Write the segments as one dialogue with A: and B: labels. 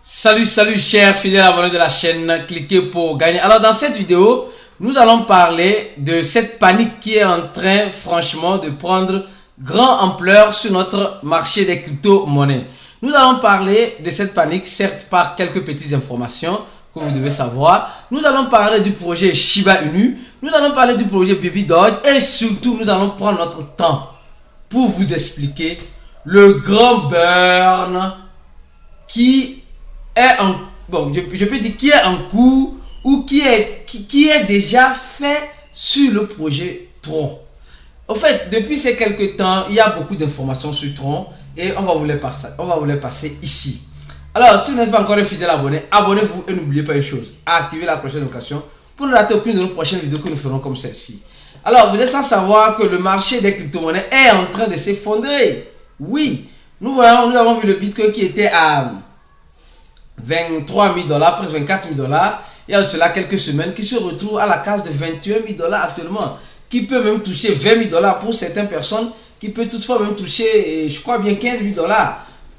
A: Salut chers fidèles abonnés de la chaîne, cliquez pour gagner. Alors dans cette vidéo, nous allons parler de cette panique qui est en train franchement de prendre grande ampleur sur notre marché des crypto-monnaies. Nous allons parler de cette panique, certes par quelques petites informations que vous devez savoir. Nous allons parler du projet Shiba Inu, nous allons parler du projet Baby Doge et surtout nous allons prendre notre temps pour vous expliquer le grand burn qui est en, bon, je peux dire qui est en cours ou qui est déjà fait sur le projet Tron. En fait, depuis ces quelques temps, il y a beaucoup d'informations sur Tron et on va vous les passer ici. Alors, si vous n'êtes pas encore un fidèle abonné, abonnez-vous et n'oubliez pas une chose, activez la cloche de notification pour ne rater aucune de nos prochaines vidéos que nous ferons comme celle-ci. Alors, vous êtes sans savoir que le marché des crypto-monnaies est en train de s'effondrer. Oui, nous avons vu le Bitcoin qui était à 23 000 $, presque 24 000 $. Il y a cela quelques semaines qui se retrouve à la case de 21 000 $ actuellement, qui peut même toucher 20 000 $ pour certaines personnes, qui peut toutefois même toucher, je crois bien 15 000 $.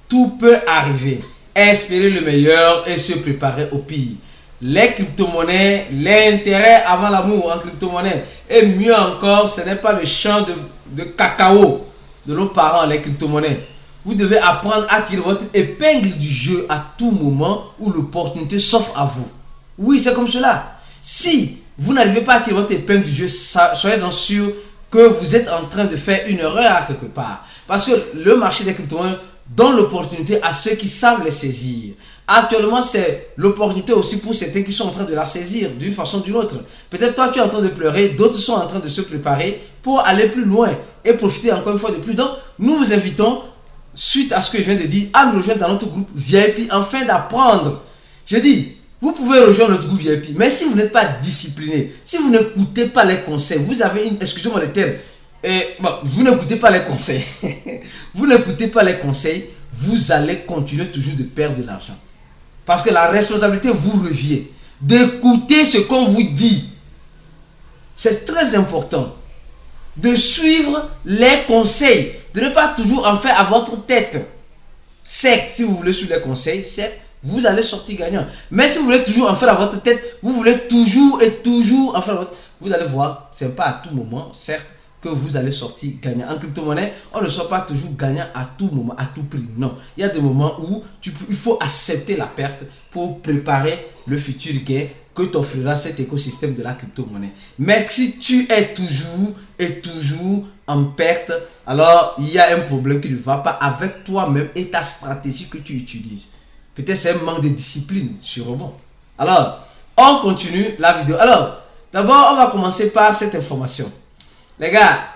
A: Tout peut arriver. Espérer le meilleur et se préparer au pire. Les crypto-monnaies, l'intérêt avant l'amour en crypto-monnaie. Et mieux encore, ce n'est pas le champ de cacao de nos parents, les crypto-monnaies. Vous devez apprendre à tirer votre épingle du jeu à tout moment où l'opportunité s'offre à vous. Oui, c'est comme cela. Si vous n'arrivez pas à tirer votre épingle du jeu, soyez-en sûr que vous êtes en train de faire une erreur à quelque part. Parce que le marché des crypto-monnaies donne l'opportunité à ceux qui savent les saisir. Actuellement, c'est l'opportunité aussi pour certains qui sont en train de la saisir d'une façon ou d'une autre. Peut-être toi, tu es en train de pleurer, d'autres sont en train de se préparer pour aller plus loin et profiter encore une fois de plus. Donc, nous vous invitons, suite à ce que je viens de dire, à nous rejoindre dans notre groupe VIP afin d'apprendre. Je dis, vous pouvez rejoindre notre groupe VIP, mais si vous n'êtes pas discipliné, si vous n'écoutez pas les conseils, vous avez une, excusez-moi le terme, vous n'écoutez pas les conseils, vous n'écoutez pas les conseils, vous allez continuer toujours de perdre de l'argent. Parce que la responsabilité vous revient d'écouter ce qu'on vous dit. C'est très important de suivre les conseils, de ne pas toujours en faire à votre tête. Certes, si vous voulez suivre les conseils, certes, vous allez sortir gagnant. Mais si vous voulez toujours en faire à votre tête, vous voulez toujours et toujours en faire à votre tête, vous allez voir, ce n'est pas à tout moment, certes, que vous allez sortir gagnant. En crypto-monnaie, on ne sort pas toujours gagnant à tout moment, à tout prix. Non, il y a des moments où il faut accepter la perte pour préparer le futur gain que t'offrira cet écosystème de la crypto-monnaie. Mais si tu es toujours en perte, alors il y a un problème qui ne va pas avec toi-même et ta stratégie que tu utilises. Peut-être c'est un manque de discipline, sûrement. Alors, on continue la vidéo. Alors, d'abord, on va commencer par cette information. Les gars,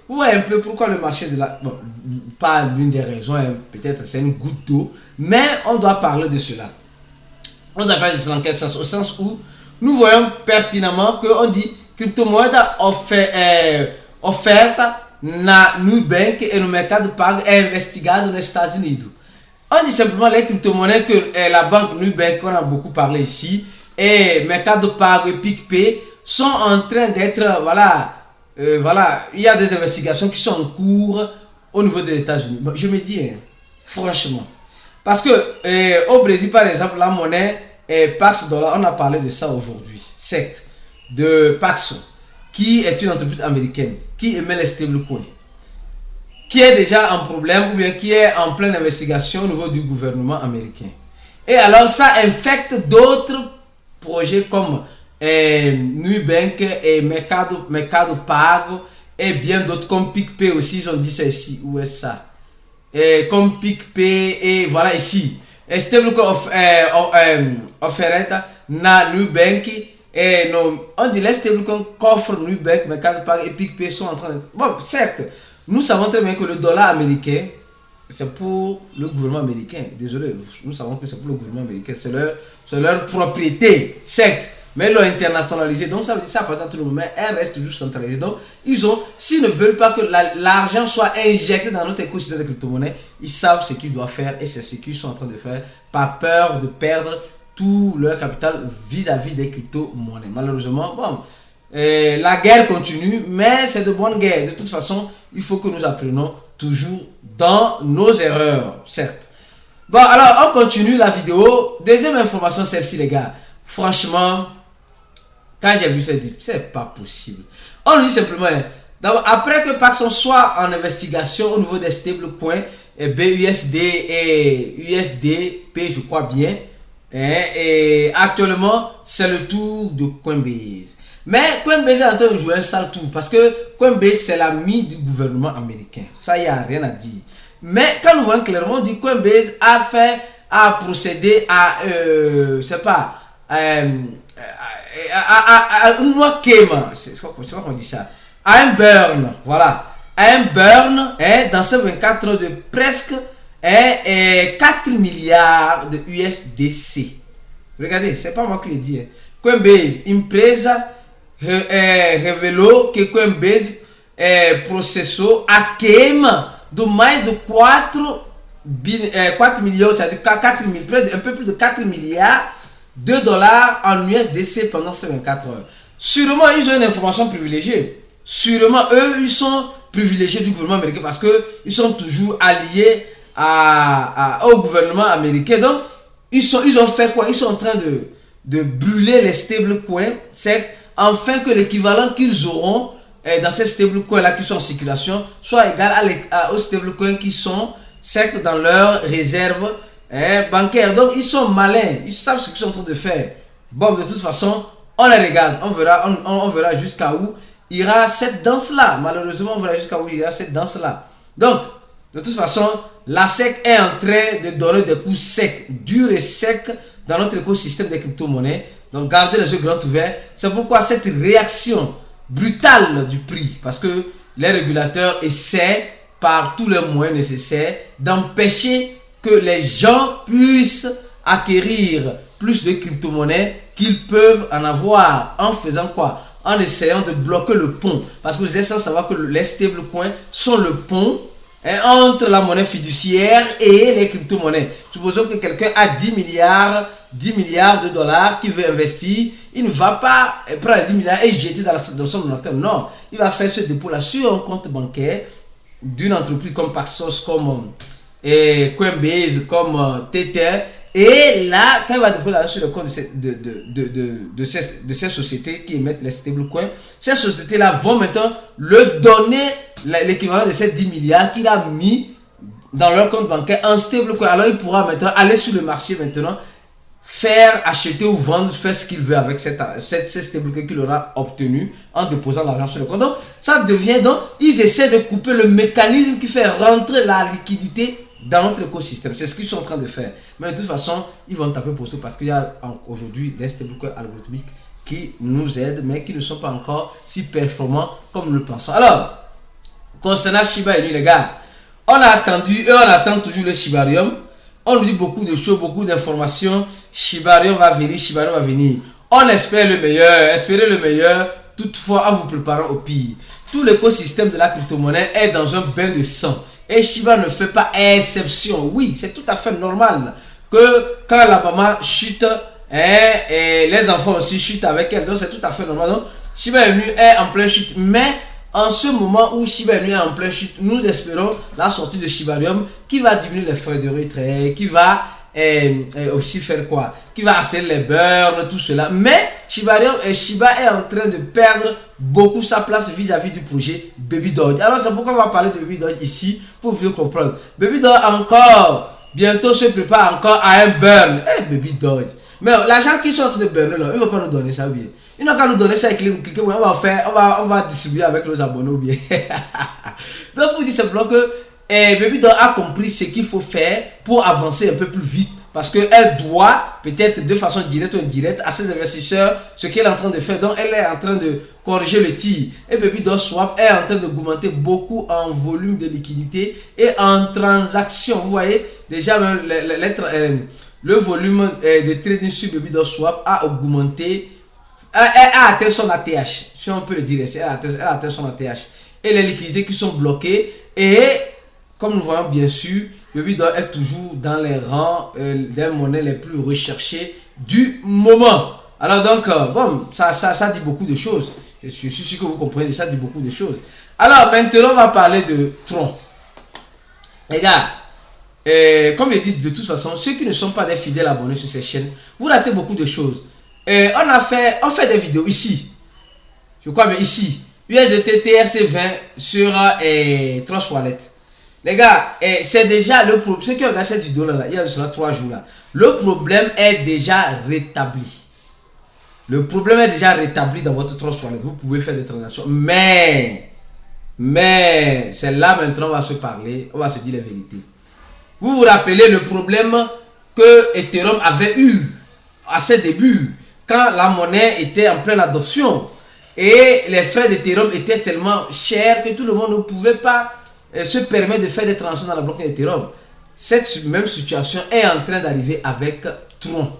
A: vous voyez un peu pourquoi le marché de la... Bon, pas l'une des raisons, hein, peut-être c'est une goutte d'eau, mais on doit parler de cela. On doit parler de cela en quel sens? Au sens où nous voyons pertinemment qu'on dit crypto-monnaie offerte na Nubank e no mercado pago é investigado nos Estados Unidos. On dit simplement les crypto-monnaies que la banque Nubank, on a beaucoup parlé ici, et Mercado Pago et PicPay sont en train d'être, voilà, il y a des investigations qui sont en cours au niveau des États-Unis. Bon, je me dis, hein, franchement, parce que au Brésil, par exemple, la monnaie Paxo Dollar, on a parlé de ça aujourd'hui, certes, de Paxo, qui est une entreprise américaine qui émet les stablecoins, qui est déjà en problème ou bien qui est en pleine investigation au niveau du gouvernement américain. Et alors ça infecte d'autres projets comme Nubank et Mercado Pago et bien d'autres comme PicPay aussi, ils ont dit ça ici. Où est ça? Et comme PicPay et voilà ici. Et stablecoin offerta na Nubank et on dit les stablecoins qu'offre Nubank, Mercado Pago et PicPay sont en train de... Bon, certes, nous savons très bien que le dollar américain, c'est pour le gouvernement américain. Désolé, nous savons que c'est pour le gouvernement américain. C'est leur propriété, certes. Mais ils l'ont internationalisé. Donc ça veut dire ça appartient à tout le monde. Mais elle reste toujours centralisée. Donc s'ils ne veulent pas que l'argent soit injecté dans notre écosystème de crypto-monnaie, ils savent ce qu'ils doivent faire. Et c'est ce qu'ils sont en train de faire. Par peur de perdre tout leur capital vis-à-vis des crypto-monnaies. Malheureusement, bon, la guerre continue. Mais c'est de bonnes guerres. De toute façon, il faut que nous apprenions toujours dans nos erreurs, certes. Bon, alors, on continue la vidéo. Deuxième information, celle-ci, les gars. Franchement, quand j'ai vu ça, j'ai dit, c'est pas possible. On nous dit simplement, après que Paxson soit en investigation au niveau des stablecoins, BUSD et USDP, je crois bien, et actuellement, c'est le tour de Coinbase. Mais Coinbase est en train de jouer un sale tour parce que Coinbase, c'est l'ami du gouvernement américain. Ça, il n'y a rien à dire. Mais quand nous voyons clairement, on dit Coinbase a procédé à, je sais pas, à une loi Kema, c'est quoi qu'on dit ça, à un burn, voilà, à un burn, dans ces 24 heures de presque 4 milliards de USDC. Regardez, c'est pas moi qui le dis. Coinbase, impresa, revelou que Coinbase processou a queima de mais de 4 millions, c'est-à-dire un peu plus de 4 milliards de dollars en USDC pendant ces 24 heures. Sûrement, ils ont une information privilégiée. Sûrement, eux, ils sont privilégiés du gouvernement américain parce qu'ils sont toujours alliés au gouvernement américain. Donc, ils ont fait quoi? Ils sont en train de brûler les stablecoins, certes, afin que l'équivalent qu'ils auront dans ces stablecoins-là qui sont en circulation soit égal aux stablecoins qui sont, certes, dans leur réserve bancaire. Donc, ils sont malins. Ils savent ce qu'ils sont en train de faire. Bon, de toute façon, on les regarde. On verra jusqu'à où ira cette danse-là. Malheureusement, on verra jusqu'à où ira cette danse-là. Donc, de toute façon, la SEC est en train de donner des coups secs, durs et secs dans notre écosystème des crypto-monnaies. Donc, gardez les yeux grands ouverts. C'est pourquoi cette réaction brutale du prix, parce que les régulateurs essaient par tous les moyens nécessaires d'empêcher que les gens puissent acquérir plus de crypto-monnaies qu'ils peuvent en avoir. En faisant quoi? En essayant de bloquer le pont. Parce que vous êtes sans savoir que les stablecoins sont le pont entre la monnaie fiduciaire et les crypto-monnaies. Supposons que quelqu'un a 10 milliards de dollars qu'il veut investir. Il ne va pas prendre les 10 milliards et jeter dans son ordinateur. Non, il va faire ce dépôt-là sur un compte bancaire d'une entreprise comme Paxos, comme Coinbase, comme Tether. Et là, quand il va déposer sur le compte de ces sociétés qui émettent les stablecoins, ces sociétés-là vont maintenant le donner l'équivalent de ces 10 milliards qu'il a mis dans leur compte bancaire en stablecoin. Alors, il pourra maintenant aller sur le marché maintenant, faire acheter ou vendre, faire ce qu'il veut avec ces stablecoins qu'il aura obtenu en déposant l'argent sur le compte. Donc, ça devient donc, ils essaient de couper le mécanisme qui fait rentrer la liquidité dans notre écosystème. C'est ce qu'ils sont en train de faire. Mais de toute façon, ils vont taper pour ça parce qu'il y a aujourd'hui des stablecoins algorithmiques qui nous aident, mais qui ne sont pas encore si performants comme nous le pensons. Alors, concernant Shiba Inu, les gars, on a attendu et on attend toujours le Shibarium. On nous dit beaucoup de choses, beaucoup d'informations. Shibarium va venir, Shibarium va venir. On espère le meilleur, espérez le meilleur, toutefois en vous préparant au pire. Tout l'écosystème de la crypto-monnaie est dans un bain de sang. Et Shiba ne fait pas exception. Oui, c'est tout à fait normal que quand la maman chute, et les enfants aussi chutent avec elle. Donc c'est tout à fait normal. Donc Shiba Inu est en pleine chute. Mais en ce moment où Shiba Inu est en pleine chute, nous espérons la sortie de Shibarium qui va diminuer les frais de retrait, qui va aussi faire quoi? Qui va accélérer les burns, tout cela. Mais Shiba est en train de perdre beaucoup sa place vis-à-vis du projet Baby Doge. Alors c'est pourquoi on va parler de Baby Doge ici pour vous comprendre. Baby Doge encore bientôt se prépare encore à un burn. Baby Doge. Mais l'argent qu'ils sont en train de burner là, ils ne vont pas nous donner ça bien. Ils n'ont qu'à nous donner ça et cliquer, on va distribuer avec nos abonnés ou bien. Donc vous dites simplement que Baby Doge a compris ce qu'il faut faire pour avancer un peu plus vite. Parce qu'elle doit, peut-être de façon directe ou indirecte, à ses investisseurs ce qu'elle est en train de faire. Donc, elle est en train de corriger le tir. Et Baby Doge Swap est en train d'augmenter beaucoup en volume de liquidité et en transactions. Vous voyez, déjà, le volume de trading sur Baby Doge Swap a augmenté. Elle a atteint son ATH, si on peut le dire. Elle a atteint son ATH. Et les liquidités qui sont bloquées. Et, comme nous voyons bien sûr, Baby Doge est toujours dans les rangs des monnaies les plus recherchées du moment. Alors donc, bon, ça dit beaucoup de choses. Je suis sûr que vous comprenez, ça dit beaucoup de choses. Alors maintenant, on va parler de Tron. Les gars, comme je dis, de toute façon, ceux qui ne sont pas des fidèles abonnés sur ces chaînes, vous ratez beaucoup de choses. On fait des vidéos ici. Je crois, mais ici. USDT TRC20 sur Trust Wallet. Les gars, c'est déjà le problème. Ceux qui regardent cette vidéo là, il y a déjà 3 jours là. Le problème est déjà rétabli. Le problème est déjà rétabli dans votre Trust Wallet. Vous pouvez faire des transactions. Mais c'est là maintenant on va se parler. On va se dire la vérité. Vous vous rappelez le problème que Ethereum avait eu à ses débuts, quand la monnaie était en pleine adoption et les frais d'Ethereum étaient tellement chers que tout le monde ne pouvait pas se permettre de faire des transactions dans la blockchain Ethereum. Cette même situation est en train d'arriver avec Tron.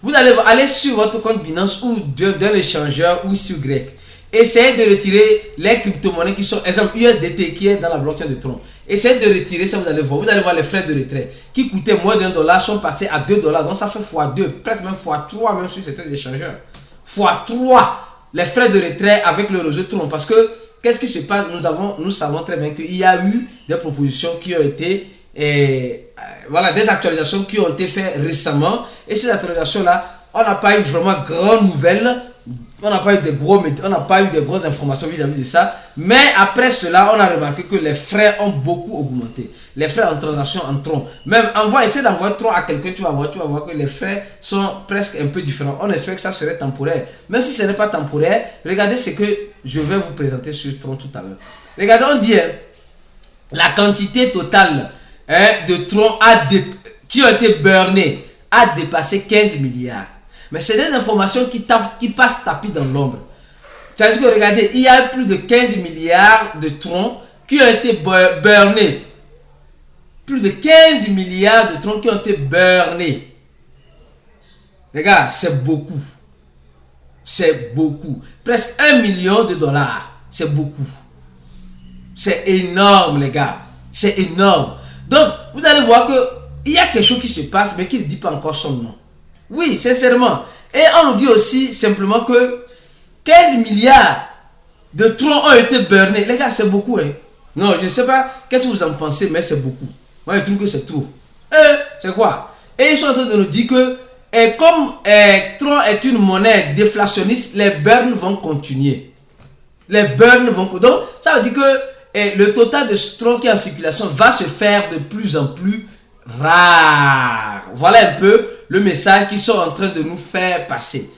A: Vous allez aller sur votre compte Binance ou d'un échangeur ou sur Grec. Essayez de retirer les crypto-monnaies qui sont, exemple USDT qui est dans la blockchain de Tron. Essayez de retirer ça, vous allez voir les frais de retrait qui coûtaient moins d'$1 sont passés à $2. Donc ça fait x2, presque même x3 même sur certains échangeurs. x3 les frais de retrait avec le réseau Tron. Parce que qu'est-ce qui se passe? Nous savons très bien qu'il y a eu des propositions qui ont été voilà, des actualisations qui ont été faites récemment. Et ces actualisations-là, on n'a pas eu vraiment grande nouvelle. On n'a pas eu de grosses informations vis-à-vis de ça. Mais après cela, on a remarqué que les frais ont beaucoup augmenté. Les frais en transaction en Tron. Même essayer d'envoyer Tron à quelqu'un, tu vas voir que les frais sont presque un peu différents. On espère que ça serait temporaire. Même si ce n'est pas temporaire, regardez ce que je vais vous présenter sur Tron tout à l'heure. Regardez, on dit la quantité totale de Tron qui ont été burnées a dépassé 15 milliards. Mais c'est des informations qui passent tapis dans l'ombre. C'est-à-dire que regardez, il y a plus de 15 milliards de Tron qui ont été burnés. Plus de 15 milliards de Tron qui ont été burnés. Les gars, c'est beaucoup. C'est beaucoup. Presque $1 million. C'est beaucoup. C'est énorme, les gars. C'est énorme. Donc, vous allez voir qu'il y a quelque chose qui se passe, mais qui ne dit pas encore son nom. Oui, sincèrement. Et on nous dit aussi simplement que 15 milliards de Tron ont été burnés. Les gars, c'est beaucoup. Hein? Non, je ne sais pas qu'est-ce que vous en pensez, mais c'est beaucoup. Moi, je trouve que c'est trop. C'est quoi? Et ils sont en train de nous dire que comme Tron est une monnaie déflationniste, les burns vont continuer. Donc, ça veut dire que le total de Tron qui est en circulation va se faire de plus en plus rare. Voilà un peu le message qu'ils sont en train de nous faire passer.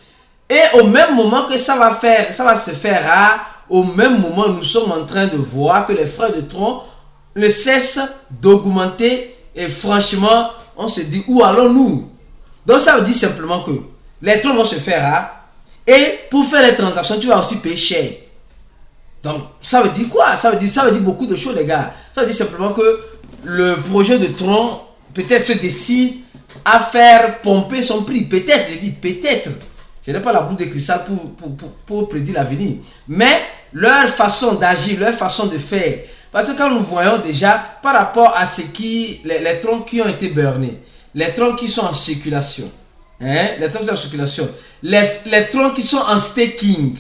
A: Et au même moment que ça va se faire rare, au même moment nous sommes en train de voir que les frais de Tron ne cessent d'augmenter. Et franchement, on se dit où allons-nous? Donc ça veut dire simplement que les Tron vont se faire rares. Et pour faire les transactions, tu vas aussi payer cher. Donc ça veut dire quoi? Ça veut dire beaucoup de choses, les gars. Ça veut dire simplement que le projet de Tron peut-être se décide à faire pomper son prix. Peut-être, je dis peut-être. Je n'ai pas la boule de cristal pour prédire l'avenir. Mais leur façon d'agir, leur façon de faire. Parce que quand nous voyons déjà, par rapport à ce qui, les Trons qui ont été burnés, les Trons qui sont en circulation, les Trons qui sont en circulation, les Trons qui sont en staking,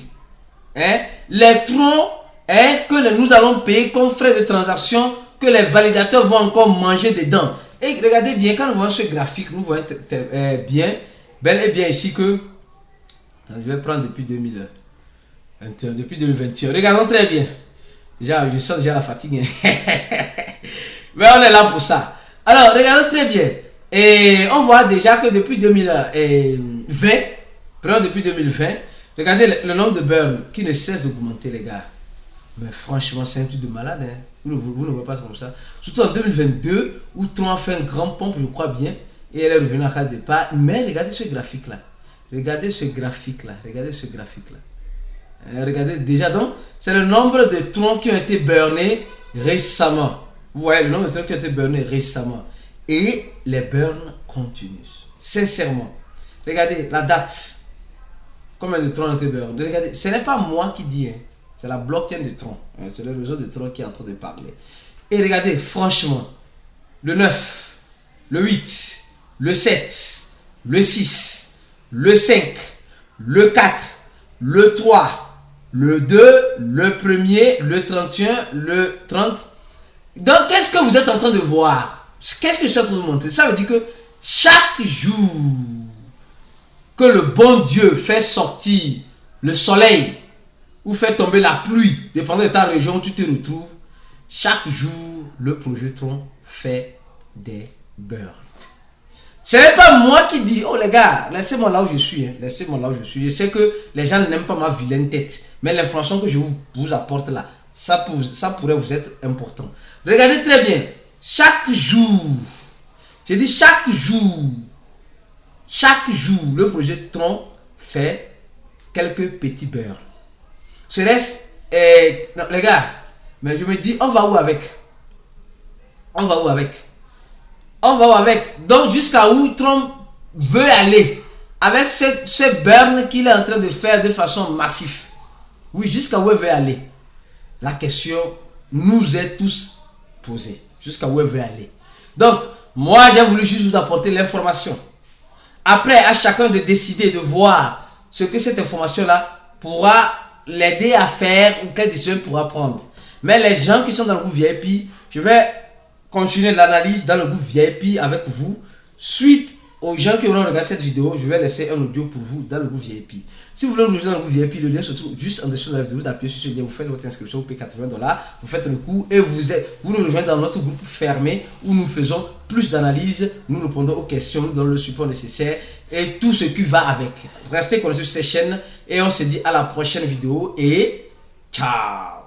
A: les Trons que nous allons payer comme frais de transaction, que les validateurs vont encore manger dedans. Et regardez bien, quand nous voyons ce graphique, nous voyons bien, bel et bien ici que, je vais prendre depuis 2021, depuis 2021, regardons très bien. Déjà, je sens déjà la fatigue. Mais on est là pour ça. Alors, regardons très bien. Et on voit déjà que depuis 2020, prenons depuis 2020, regardez le nombre de burns qui ne cesse d'augmenter, les gars. Mais franchement, c'est un truc de malade. Hein. Vous ne voyez pas comme ça. Surtout en 2022, où Tron a fait un grand pompe, je crois bien, et elle est revenue à la départ. Mais regardez ce graphique-là. Regardez ce graphique-là. Regardez ce graphique-là. Regardez déjà, donc, c'est le nombre de Tron qui ont été burnés récemment. Vous voyez, le nombre de Tron qui ont été burnés récemment. Et les burns continuent. Sincèrement. Regardez la date. Combien de Tron ont été burnés? Regardez, ce n'est pas moi qui dis, hein. C'est la blockchain de Tron. C'est le réseau de Tron qui est en train de parler. Et regardez, franchement, le 9, le 8, le 7, le 6, le 5, le 4, le 3, le 2, le 1er, le 31, le 30. Donc, qu'est-ce que vous êtes en train de voir? Qu'est-ce que je suis en train de vous montrer? Ça veut dire que chaque jour que le bon Dieu fait sortir le soleil ou fait tomber la pluie, dépendant de ta région où tu te retrouves, chaque jour, le projet Tron fait des beurres. Ce n'est pas moi qui dis, oh les gars, laissez-moi là où je suis. Hein. Laissez-moi là où je suis. Je sais que les gens n'aiment pas ma vilaine tête. Mais l'information que je vous apporte là, ça pourrait vous être important. Regardez très bien. Chaque jour, j'ai dit chaque jour, le projet Tron fait quelques petits beurres. Je laisse, non, les gars, mais je me dis, on va où avec? On va où avec? On va où avec? Donc jusqu'à où Trump veut aller avec ce burn qu'il est en train de faire de façon massive. Oui, jusqu'à où il veut aller. La question nous est tous posée. Jusqu'à où il veut aller. Donc, moi j'ai voulu juste vous apporter l'information. Après, à chacun de décider, de voir ce que cette information-là pourra l'aider à faire ou quelle décision il pourra prendre. Mais les gens qui sont dans le groupe VIP, je vais continuer l'analyse dans le groupe VIP avec vous. Suite aux gens qui vont regarder cette vidéo, je vais laisser un audio pour vous dans le groupe VIP. Si vous voulez nous rejoindre dans le groupe VIP, le lien se trouve juste en dessous de la vidéo. Vous appuyez sur ce lien, vous faites votre inscription, vous payez $80, vous faites le cours et vous nous rejoignez dans notre groupe fermé où nous faisons plus d'analyse, nous répondons aux questions, nous donnons le support nécessaire et tout ce qui va avec. Restez connectés sur cette chaîne et on se dit à la prochaine vidéo et ciao.